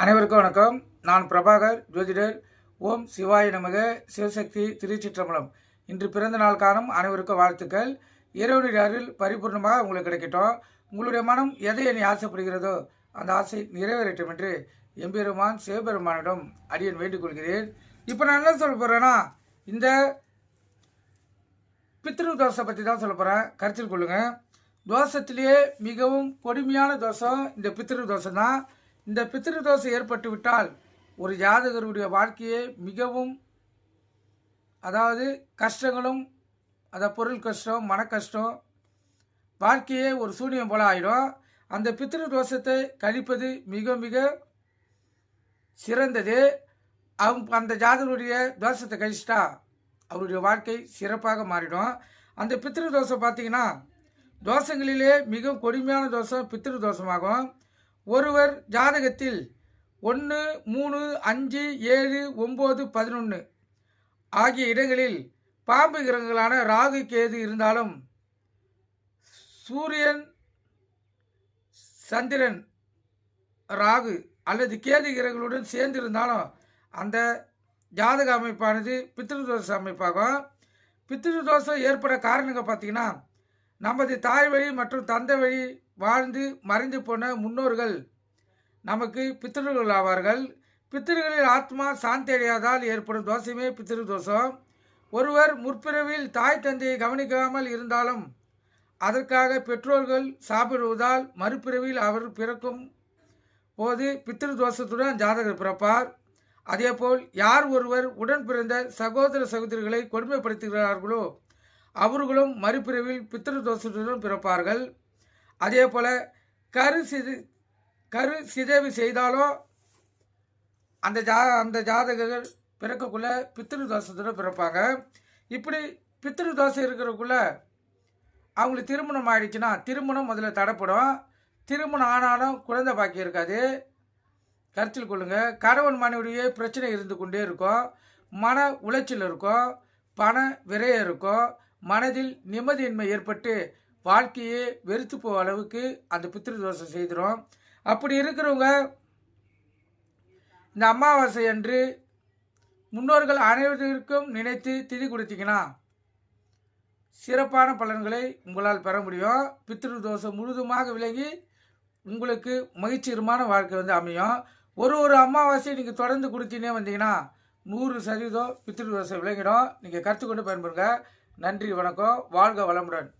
அனைவருக்கும் வணக்கம். நான் பிரபாகர் ஜோதிடர். ஓம் சிவாய நமக. சிவசக்தி திருச்சிற்றம்பலம். இன்று பிறந்த நாள் காணும் அனைவருக்கும் வாழ்த்துக்கள். இறைவனுடைய அருள் பரிபூர்ணமாக உங்களுக்கு கிடைக்கட்டும். உங்களுடைய மனம் எதை எண்ணி ஆசைப்படுகிறதோ அந்த ஆசை நிறைவேறட்டும் என்று எம்பெருமான் சிவபெருமானிடம் அடியன் வேண்டிக் கொள்கிறேன். இப்போ நான் என்ன சொல்ல போகிறேன்னா, இந்த பித்ரு தோஷை பற்றி தான் சொல்ல போகிறேன். கருத்தில் கொள்ளுங்கள். தோஷத்திலேயே மிகவும் கொடுமையான தோஷம் இந்த பித்ரு தோஷம் தான். இந்த பித்ரு தோஷம் ஏற்பட்டு விட்டால் ஒரு ஜாதகருடைய வாழ்க்கையே மிகவும், அதாவது கஷ்டங்களும், பொருள் கஷ்டம், மன கஷ்டம், வாழ்க்கையே ஒரு சூனியம் போல ஆகிடும். அந்த பித்ரு தோஷத்தை கழிப்பது மிக மிக சிறந்தது. அந்த ஜாதகருடைய தோஷத்தை கழிச்சிட்டா அவருடைய வாழ்க்கை சிறப்பாக மாறிடும். அந்த பித்ரு தோஷம் பார்த்தீங்கன்னா, தோஷங்களிலே மிகவும் கொடுமையான தோஷம் பித்ரு தோஷமாகும். ஒருவர் ஜாதகத்தில் 1, 3, 5, 7, 9, 11 ஆகிய இடங்களில் பாம்பு கிரகங்களான ராகு கேது இருந்தாலும், சூரியன் சந்திரன் ராகு அல்லது கேது கிரகங்களுடன் சேர்ந்து இருந்தாலும் அந்த ஜாதக அமைப்பானது பித்ருதோஷ அமைப்பாகும். பித்ருதோஷம் ஏற்பட காரணங்கள் பார்த்தீங்கன்னா, நமது தாய் வழி மற்றும் தந்தை வழி வாழ்ந்து மறைந்து போன முன்னோர்கள் நமக்கு பித்திருகள் ஆவார்கள். பித்திருகளில் ஆத்மா சாந்தி அடையாதால் ஏற்படும் தோஷமே பித்திரு தோஷம். ஒருவர் முற்பிறவில் தாய் தந்தையை கவனிக்காமல் இருந்தாலும் அதற்காக பெற்றோர்கள் சாப்பிடுவதால் மறுபிறவில் அவர் பிறக்கும் போது பித்திரு தோஷத்துடன் ஜாதகர் பிறப்பார். அதேபோல் யார் ஒருவர் உடன் பிறந்த சகோதர சகோதரிகளை கொடுமைப்படுத்துகிறார்களோ அவர்களும் மறுபிறவில் பித்திரு தோஷத்துடன் பிறப்பார்கள். அதே போல் கரு சிதைவு செய்தாலோ அந்த ஜாதகர்கள் பிறக்கக்குள்ள பித்திரு தோஷத்துடன் பிறப்பாங்க. இப்படி பித்திரு தோஷம் இருக்கிறக்குள்ள அவங்களுக்கு திருமணம் ஆயிடுச்சுன்னா திருமணம் முதல்ல தடைப்படும். திருமணம் ஆனாலும் குழந்தை பாக்கி இருக்காது. கருத்தில் கொள்ளுங்கள். கணவன் மனைவிடைய பிரச்சனை இருந்து கொண்டே இருக்கும். மன உளைச்சல் இருக்கும். பண விரயம் இருக்கும். மனதில் நிம்மதியின்மை ஏற்பட்டு வாழ்க்கையே வெறுத்து போக அளவுக்கு அந்த பித்ரு தோஷம் செய்திடும். அப்படி இருக்கிறவங்க இந்த அமாவாசை அன்று முன்னோர்கள் அனைவருக்கும் நினைத்து திதி கொடுத்தீங்கன்னா சிறப்பான பலன்களை உங்களால் பெற முடியும். பித்ரு தோஷம் முழுதுமாக விலகி உங்களுக்கு மகிழ்ச்சிகரமான வாழ்க்கை அமையும். ஒரு அமாவாசை நீங்கள் தொடர்ந்து கொடுத்தீங்கன்னே வந்தீங்கன்னா 100% பித்ரு தோஷம் விலகிடும். நீங்கள் கருத்து கொண்டு பயன்படுங்க. நன்றி, வணக்கம். வாழ்க வளமுடன்.